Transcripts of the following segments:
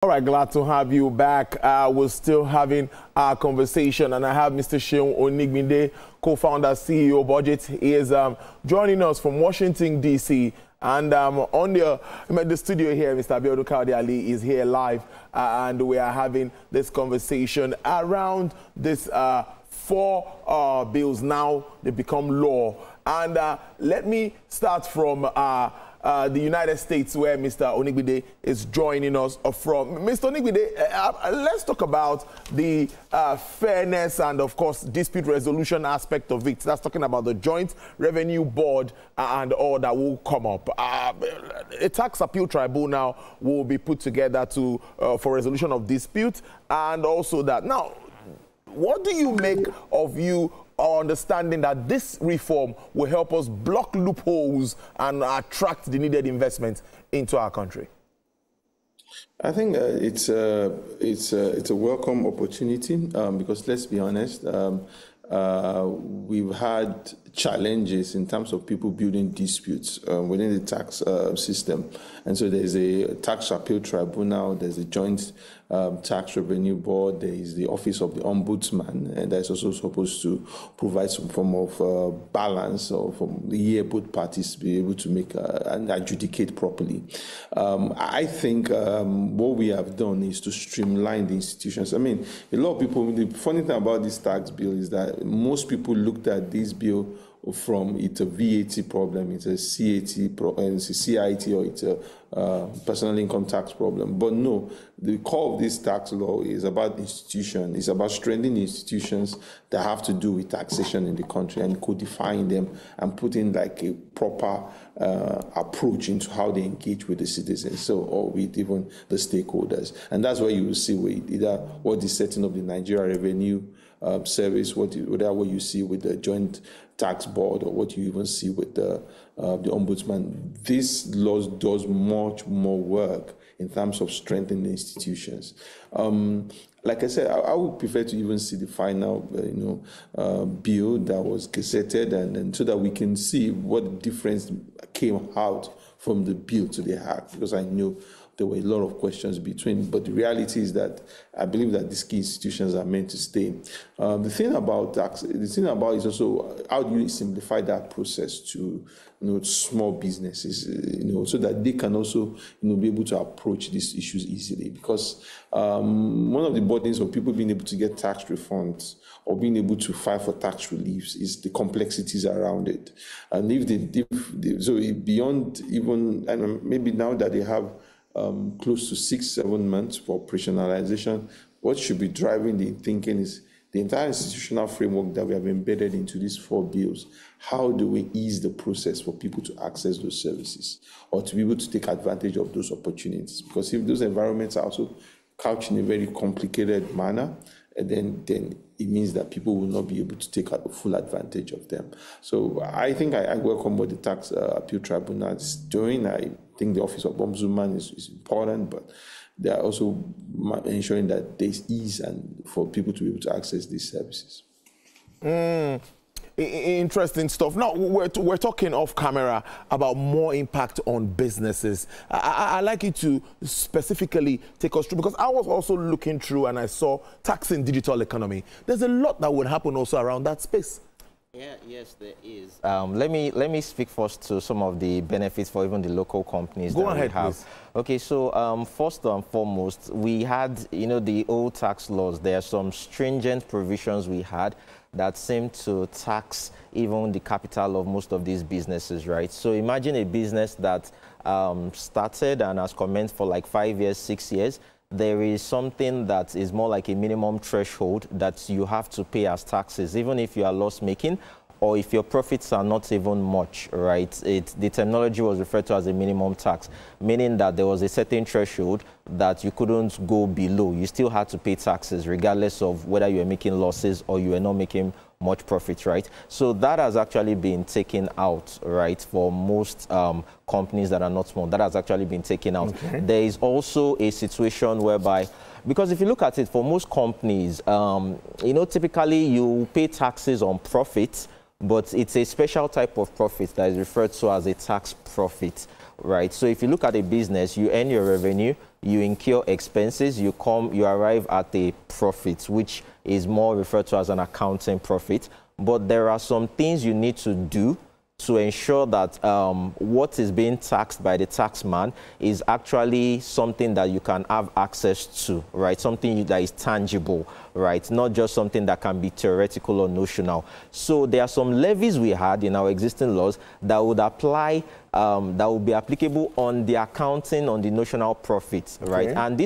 All right, glad to have you back. We're still having our conversation, and I have Mr. Seun Onigbinde, co-founder, CEO, Budget. He is joining us from Washington, D.C., and on the studio here, Mr. Abiodun Kaode Ali is here live, and we are having this conversation around this four bills now. They become law. And let me start from the United States, where Mr. Onigbinde is joining us from. Mr. Onigbinde, let's talk about the fairness and, of course, dispute resolution aspect of it. That's talking about the Joint Revenue Board and all that will come up. A tax appeal tribunal will be put together to for resolution of dispute, and also that. Now, what do you make of you understanding that this reform will help us block loopholes and attract the needed investment into our country? I think it's a welcome opportunity because, let's be honest, we've had challenges in terms of people building disputes within the tax system. And so there's a tax appeal tribunal, there's a joint tax revenue board, there is the office of the ombudsman, and that's also supposed to provide some form of balance or from the year both parties to be able to make and adjudicate properly. I think what we have done is to streamline the institutions. I mean, a lot of people, the funny thing about this tax bill is that most people looked at this bill from it's a VAT problem, it's a CIT, or it's a personal income tax problem. But no, the core of this tax law is about institutions. It's about strengthening institutions that have to do with taxation in the country and codifying them and putting like a proper approach into how they engage with the citizens, or with even the stakeholders. And that's where you will see with either what is setting up the Nigerian Revenue Service, whatever what you see with the Joint Tax Board, or what you even see with the Ombudsman. This law does much more work in terms of strengthening the institutions. Like I said, I would prefer to even see the final, bill that was gazetted, and so that we can see what difference came out from the bill to the act, because I know there were a lot of questions between, but the reality is that I believe that these key institutions are meant to stay. The thing about is also how do you simplify that process to small businesses, so that they can also be able to approach these issues easily. Because one of the burdens of people being able to get tax refunds or being able to file for tax reliefs is the complexities around it. And so beyond even, and maybe now that they have close to 6-7 months for operationalization, what should be driving the thinking is the entire institutional framework that we have embedded into these 4 bills. How do we ease the process for people to access those services or to be able to take advantage of those opportunities? Because if those environments are also couched in a very complicated manner, then it means that people will not be able to take full advantage of them. So I think I welcome what the Tax Appeal Tribunal is doing. I think the Office of Ombudsman is important, but they are also ensuring that there's ease and for people to be able to access these services. Interesting stuff. Now, we're talking off camera about more impact on businesses. I'd like you to specifically take us through, because I was also looking through and I saw taxing digital economy. There's a lot that would happen also around that space. Yeah, yes, there is. Let me speak first to some of the benefits for even the local companies that we have. Please. Okay, so first and foremost, we had, the old tax laws. There are some stringent provisions we had that seem to tax even the capital of most of these businesses, right? So imagine a business that started and has commenced for like 5 years, 6 years. There is something that is more like a minimum threshold that you have to pay as taxes, even if you are loss-making or if your profits are not even much, right? The terminology was referred to as a minimum tax, meaning that there was a certain threshold that you couldn't go below. You still had to pay taxes regardless of whether you were making losses or you were not making much profit, right? So that has actually been taken out, right, for most companies that are not small. That has actually been taken out. Okay. There is also a situation whereby, because if you look at it, for most companies, typically you pay taxes on profits, but it's a special type of profit that is referred to as a tax profit, right? So if you look at a business, you earn your revenue, you incur expenses, you arrive at a profit, which is more referred to as an accounting profit. But there are some things you need to do to ensure that what is being taxed by the taxman is actually something that you can have access to, right? Something that is tangible, right? Not just something that can be theoretical or notional. So there are some levies we had in our existing laws that would apply, that would be applicable on the accounting, on the notional profits, right? Okay. And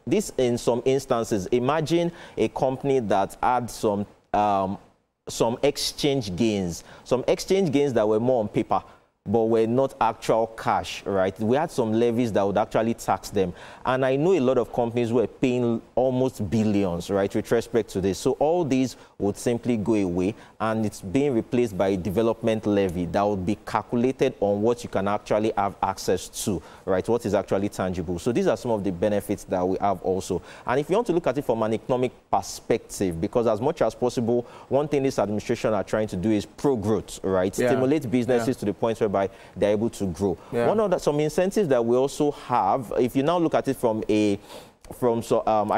this in some instances, imagine a company that had some exchange gains that were more on paper, but were not actual cash, right? We had some levies that would actually tax them. And I know a lot of companies were paying almost billions, right, with respect to this. So all these would simply go away, and it's being replaced by a development levy that would be calculated on what you can actually have access to, right, what is actually tangible. So these are some of the benefits that we have also. And if you want to look at it from an economic perspective, because as much as possible, one thing this administration are trying to do is pro-growth, right? Yeah. Stimulate businesses to the point whereby they're able to grow. Yeah. One of some incentives that we also have, if you now look at it I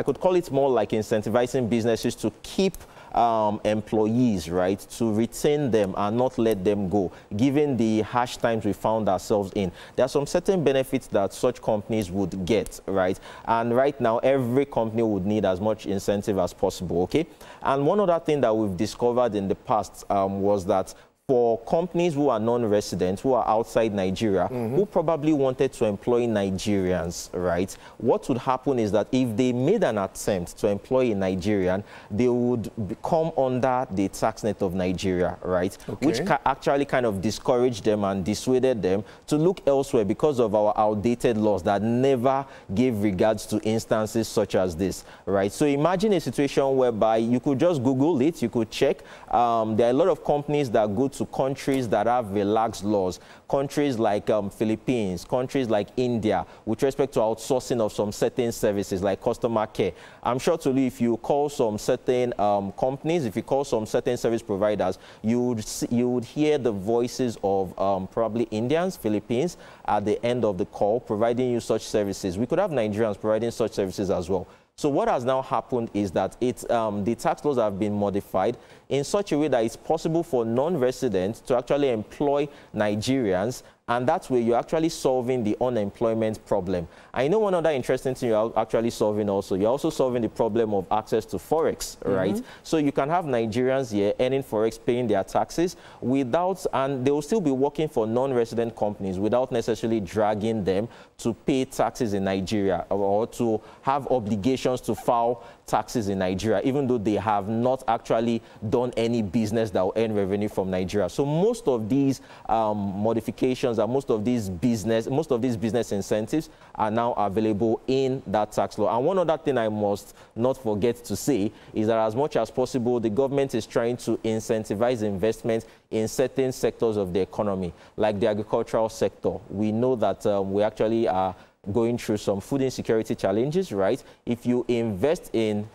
could call it more like incentivizing businesses to keep employees, right, to retain them and not let them go, given the harsh times we found ourselves in. There are some certain benefits that such companies would get, right? And right now, every company would need as much incentive as possible, okay? And one other thing that we've discovered in the past was that for companies who are non-resident, who are outside Nigeria, who probably wanted to employ Nigerians, right? What would happen is that if they made an attempt to employ a Nigerian, they would come under the tax net of Nigeria, right? Okay. Which actually kind of discouraged them and dissuaded them to look elsewhere because of our outdated laws that never gave regards to instances such as this, right? So imagine a situation whereby you could just Google it, you could check. There are a lot of companies that go to countries that have relaxed laws, countries like Philippines, countries like India, with respect to outsourcing of some certain services like customer care. I'm sure, Tolu, if you call some certain companies, if you call some certain service providers, you would hear the voices of probably Indians, Philippines at the end of the call, providing you such services. We could have Nigerians providing such services as well. So what has now happened is that the tax laws have been modified in such a way that it's possible for non-residents to actually employ Nigerians, and that way you're actually solving the unemployment problem. I know one other interesting thing you're actually solving also. You're also solving the problem of access to Forex, right? So you can have Nigerians here earning Forex, paying their taxes without, and they will still be working for non-resident companies without necessarily dragging them to pay taxes in Nigeria or to have obligations to file taxes in Nigeria, even though they have not actually done any business that will earn revenue from Nigeria. So most of these modifications and most of these business incentives are now available in that tax law. And one other thing I must not forget to say is that as much as possible, the government is trying to incentivize investment in certain sectors of the economy, like the agricultural sector. We know that we actually are going through some food insecurity challenges, right? If you invest in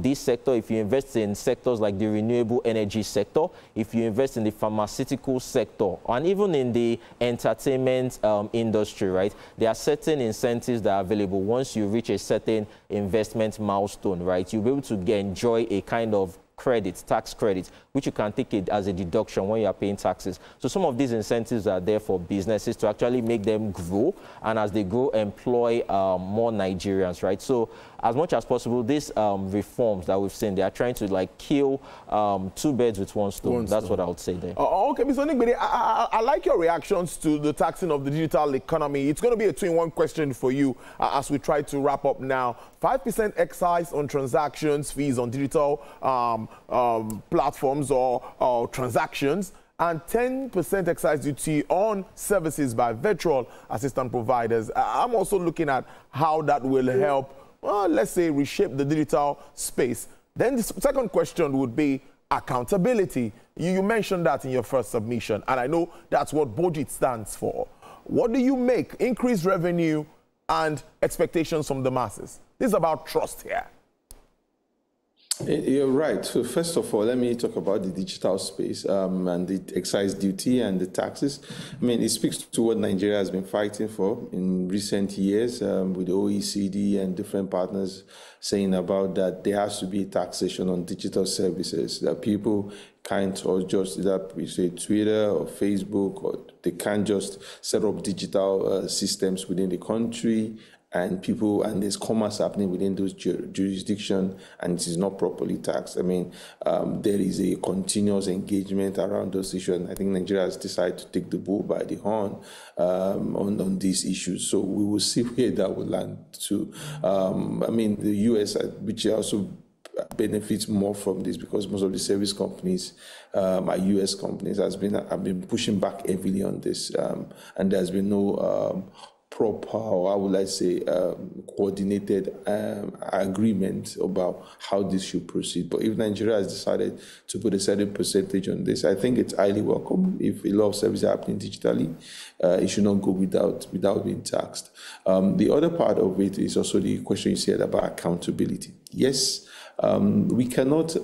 this sector, if you invest in sectors like the renewable energy sector, if you invest in the pharmaceutical sector, and even in the entertainment industry, right, there are certain incentives that are available once you reach a certain investment milestone, right? You'll be able to enjoy a kind of credit, tax credit, which you can take it as a deduction when you are paying taxes. So some of these incentives are there for businesses to actually make them grow, and as they grow, employ more Nigerians, right? So as much as possible, these reforms that we've seen, they are trying to like kill two birds with one stone. That's what I would say there. Okay, Mr. Nigbede, I like your reactions to the taxing of the digital economy. It's going to be a two-in-one question for you as we try to wrap up now. 5% excise on transactions, fees on digital platforms or transactions, and 10% excise duty on services by virtual assistant providers. I'm also looking at how that will help, let's say, reshape the digital space. Then the second question would be accountability. You mentioned that in your first submission, and I know that's what budget stands for. What do you make? Increased revenue and expectations from the masses. This is about trust here. You're right. So first of all, let me talk about the digital space and the excise duty and the taxes. I mean, it speaks to what Nigeria has been fighting for in recent years with the OECD and different partners saying about that there has to be taxation on digital services, that people can't or just either say Twitter or Facebook, or they can't just set up digital systems within the country, and there's commerce happening within those jurisdictions, and it is not properly taxed. I mean, there is a continuous engagement around those issues, and I think Nigeria has decided to take the bull by the horn on these issues. So we will see where that will land to. I mean, the US, which also benefits more from this because most of the service companies are US companies, have been pushing back heavily on this, and there's been no proper, or I would like to say, coordinated agreement about how this should proceed. But if Nigeria has decided to put a certain percentage on this, I think it's highly welcome. If a lot of services are happening digitally, it should not go without being taxed. The other part of it is also the question you said about accountability. Yes, we cannot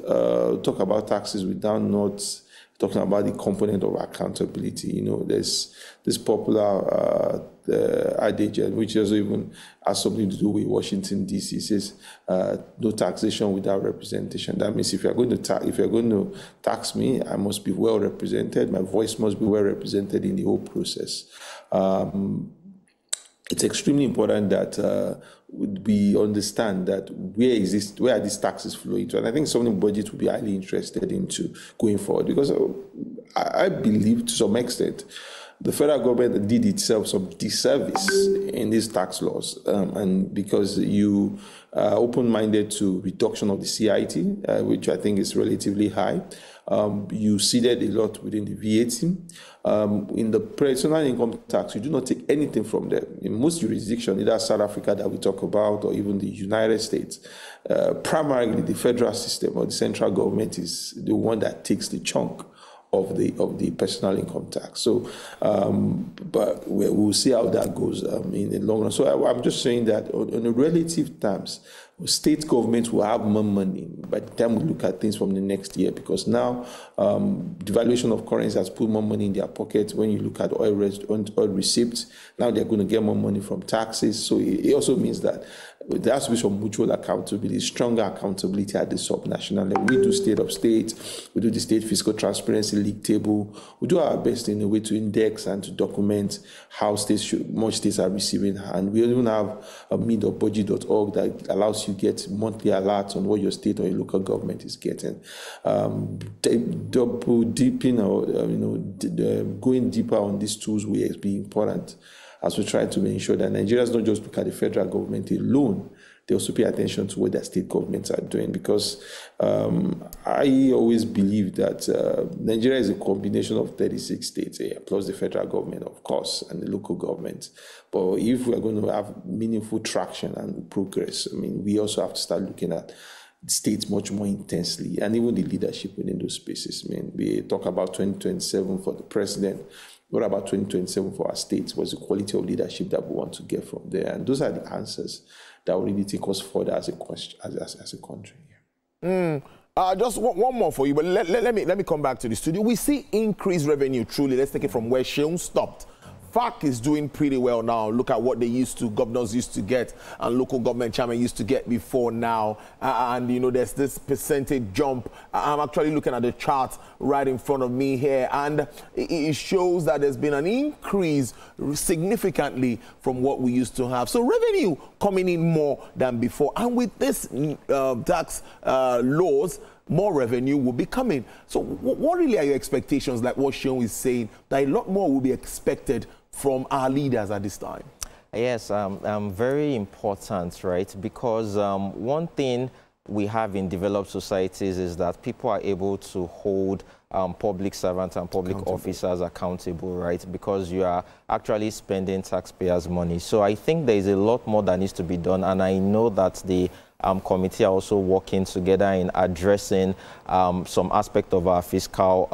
talk about taxes without not talking about the component of accountability. You know, there's this popular adage, which also even has something to do with Washington, D.C. says no taxation without representation. That means if you're going to tax me, I must be well represented. My voice must be well represented in the whole process. It's extremely important that we understand that where are these taxes flowing to, and I think some of the budget will be highly interested into going forward, because I believe to some extent the federal government did itself some disservice in these tax laws, and because you are open-minded to reduction of the CIT, which I think is relatively high. You ceded a lot within the VAT. In the personal income tax, you do not take anything from them. In most jurisdictions, either South Africa that we talk about or even the United States, primarily the federal system or the central government is the one that takes the chunk of the personal income tax. So, but we'll see how that goes in the long run. So I'm just saying that on a relative terms, state governments will have more money by the time we look at things from the next year, because now devaluation of currency has put more money in their pockets. When you look at oil receipts, now they're going to get more money from taxes. So it also means that there has to be some mutual accountability, stronger accountability at the subnational level. We do state of state, we do the state fiscal transparency league table. We do our best in a way to index and to document how much states are receiving. And we even have a mid.budget.org that allows you to get monthly alerts on what your state or your local government is getting. Double dipping or going deeper on these tools will be important as we try to ensure that Nigerians don't just look at the federal government alone, they also pay attention to what their state governments are doing, because I always believe that Nigeria is a combination of 36 states, plus the federal government, of course, and the local government. But if we are going to have meaningful traction and progress, I mean, we also have to start looking at states much more intensely, and even the leadership within those spaces. I mean, we talk about 2027 for the president. What about 2027 for our states? What's the quality of leadership that we want to get from there? And those are the answers that will really take us further as a country. Just one more for you, but let me come back to the studio. We see increased revenue, truly. Let's take it from where Sheung stopped. FAC is doing pretty well now. Look at what governors used to get and local government chairmen used to get before now. And, you know, there's this percentage jump. I'm actually looking at the chart right in front of me here, and it shows that there's been an increase significantly from what we used to have. So revenue coming in more than before. And with this tax laws, more revenue will be coming. So what really are your expectations, like what Sheung is saying, that a lot more will be expected from our leaders at this time? Yes, very important, right? Because one thing we have in developed societies is that people are able to hold public servants and public officers accountable, right? Because you are actually spending taxpayers' money. So I think there is a lot more that needs to be done, and I know that the committee are also working together in addressing some aspect of our fiscal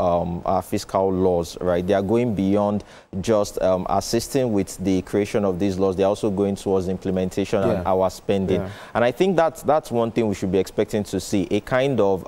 laws, right? They are going beyond just assisting with the creation of these laws. They're also going towards implementation and our spending. And I think that's one thing we should be expecting to see, a kind of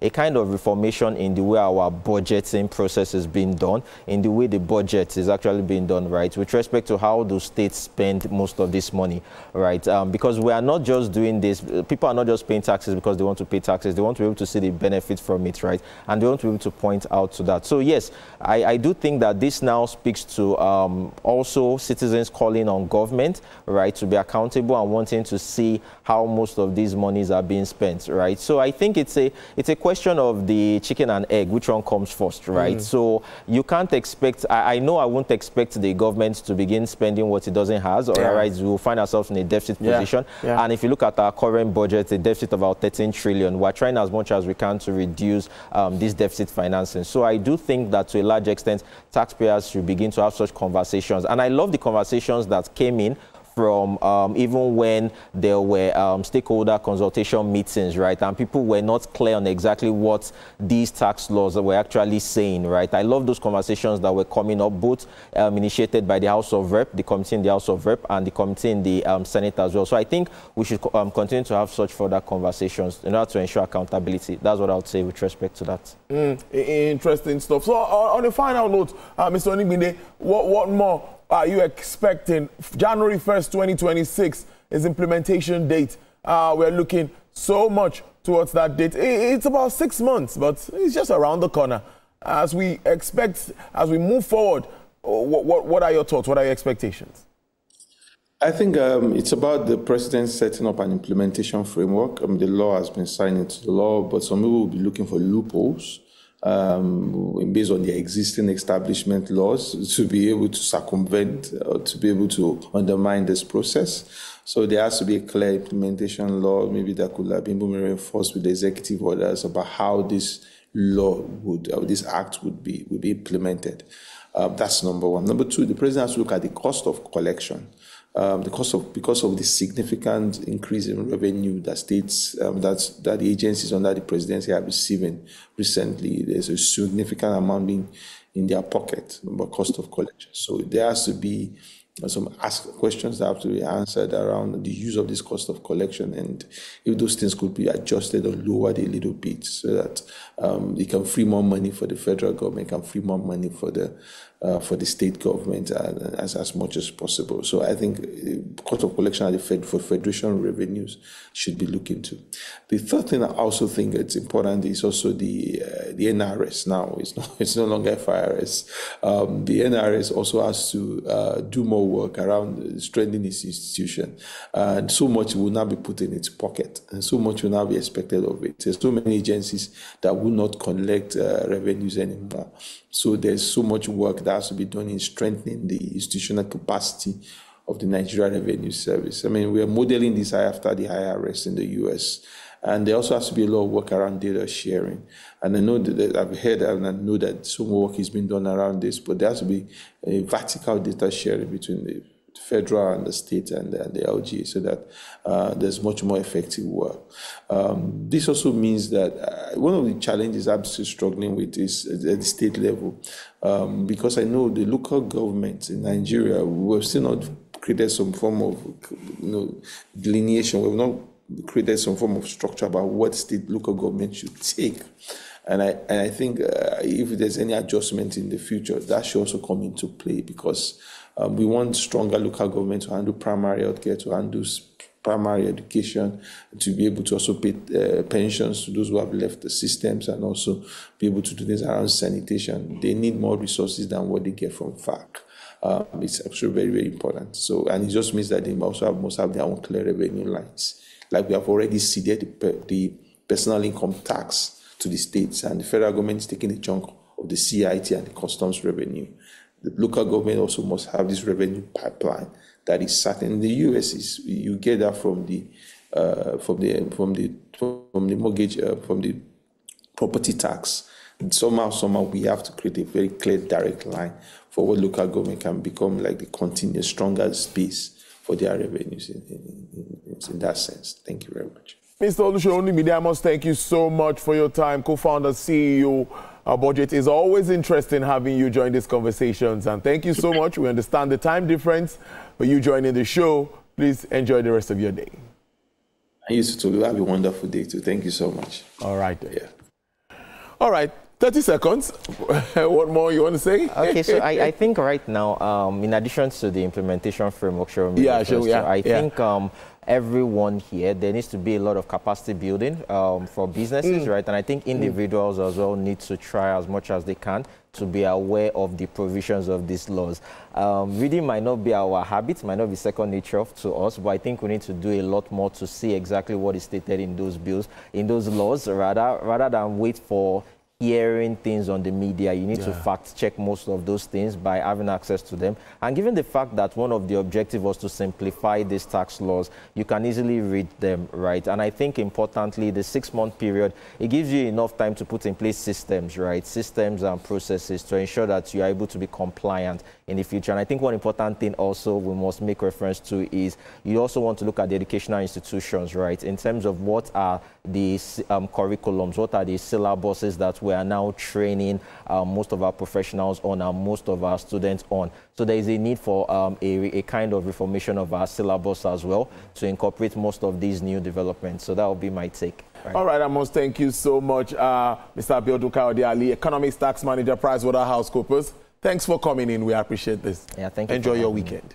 reformation in the way our budgeting process is being done, in the way the budget is actually being done, right, with respect to how do states spend most of this money, right? Because we are not just doing this, people are not just paying taxes because they want to pay taxes, they want to be able to see the benefits from it, right? And they want to be able to point out to that. So yes, I do think that this now speaks to also citizens calling on government, right, to be accountable and wanting to see how most of these monies are being spent, right? So I think it's a question of the chicken and egg, which one comes first, right? So you can't expect, I know I won't expect the government to begin spending what it doesn't have, or otherwise we will find ourselves in a deficit position. And if you look at our current budget, a deficit of about 13 trillion, we're trying as much as we can to reduce this deficit financing. So I do think that to a large extent, taxpayers should begin to have such conversations. And I love the conversations that came in from even when there were stakeholder consultation meetings, right? And people were not clear on exactly what these tax laws were actually saying, right? I love those conversations that were coming up, both initiated by the House of Rep, the committee in the House of Rep, and the committee in the Senate as well. So I think we should continue to have such further conversations in order to ensure accountability. That's what I would say with respect to that. Interesting stuff. So on a final note, Mr. Onigbinde, what more are you expecting? January 1st, 2026 is implementation date. We're looking so much towards that date. It's about 6 months, but it's just around the corner. As we move forward, what are your thoughts? What are your expectations? I think it's about the president setting up an implementation framework. The law has been signed into the law, but some people will be looking for loopholes based on the existing establishment laws to be able to circumvent or to be able to undermine this process. So there has to be a clear implementation law, maybe that could have been reinforced with the executive orders about how this law would, or this act would be implemented. That's number one. Number two, the president has to look at the cost of collection. Because of the significant increase in revenue that states, that the agencies under the presidency are receiving recently, there's a significant amount being in their pocket about cost of collection. So there has to be some questions that have to be answered around the use of this cost of collection, and if those things could be adjusted or lowered a little bit so that it can free more money for the federal government, can free more money for the state government as much as possible. So I think cost of collection at the for federation revenues should be looked into. The third thing I also think it's important is also the NRS. Now it's no longer FIRS. The NRS also has to do more work around strengthening its institution, and so much will now be put in its pocket, and so much will now be expected of it. There's so many agencies that will not collect revenues anymore. So there's so much work that has to be done in strengthening the institutional capacity of the Nigerian Revenue Service. I mean, we are modeling this after the IRS in the US. And there also has to be a lot of work around data sharing. And I know that I've heard and I know that some work is being done around this, but there has to be a vertical data sharing between the federal and the state and the LG, so that there's much more effective work. This also means that one of the challenges I'm still struggling with is at the state level, because I know the local governments in Nigeria, we've still not created some form of delineation. We've not created some form of structure about what state local government should take. And I think if there's any adjustment in the future, that should also come into play, because we want stronger local government to handle primary healthcare, to handle primary education, to be able to also pay pensions to those who have left the systems, and also be able to do things around sanitation. They need more resources than what they get from FAC. It's actually very, very important. So, and it just means that they must have their own clear revenue lines. Like we have already ceded the personal income tax to the states, and the federal government is taking a chunk of the CIT and the customs revenue. The local government also must have this revenue pipeline that is certain. In the US, you get that from the mortgage, from the property tax. And somehow we have to create a very clear direct line for what local government can become like the continuous stronger space for their revenues in that sense. Thank you very much. Mr. Olusegun, I must thank you so much for your time. Co-founder, CEO, Budget. Is always interesting having you join these conversations. And thank you so much. We understand the time difference for you joining the show. Please enjoy the rest of your day. And you too. Have a wonderful day too. Thank you so much. All right. Yeah. All right. 30 seconds. What more you want to say? Okay, so I think right now, in addition to the implementation framework, I think everyone here, there needs to be a lot of capacity building for businesses, right? And I think individuals as well need to try as much as they can to be aware of the provisions of these laws. Reading might not be our habit, might not be second nature to us, but I think we need to do a lot more to see exactly what is stated in those bills, in those laws, rather than wait for hearing things on the media. You need to fact check most of those things by having access to them. And given the fact that one of the objectives was to simplify these tax laws, you can easily read them, right? And I think importantly, the 6-month period, it gives you enough time to put in place systems, right? Systems and processes to ensure that you are able to be compliant in the future. And I think one important thing also we must make reference to is you also want to look at the educational institutions, right? In terms of what are the curriculums, what are the syllabuses that we are now training most of our professionals on and most of our students on. So there is a need for a kind of reformation of our syllabus as well to incorporate most of these new developments. So that will be my take. Right. All right, I must thank you so much, Mr. Abiodun Kayode Ali, Economics Tax Manager, PricewaterhouseCoopers. Thanks for coming in. We appreciate this. Yeah, thank you. Enjoy your weekend.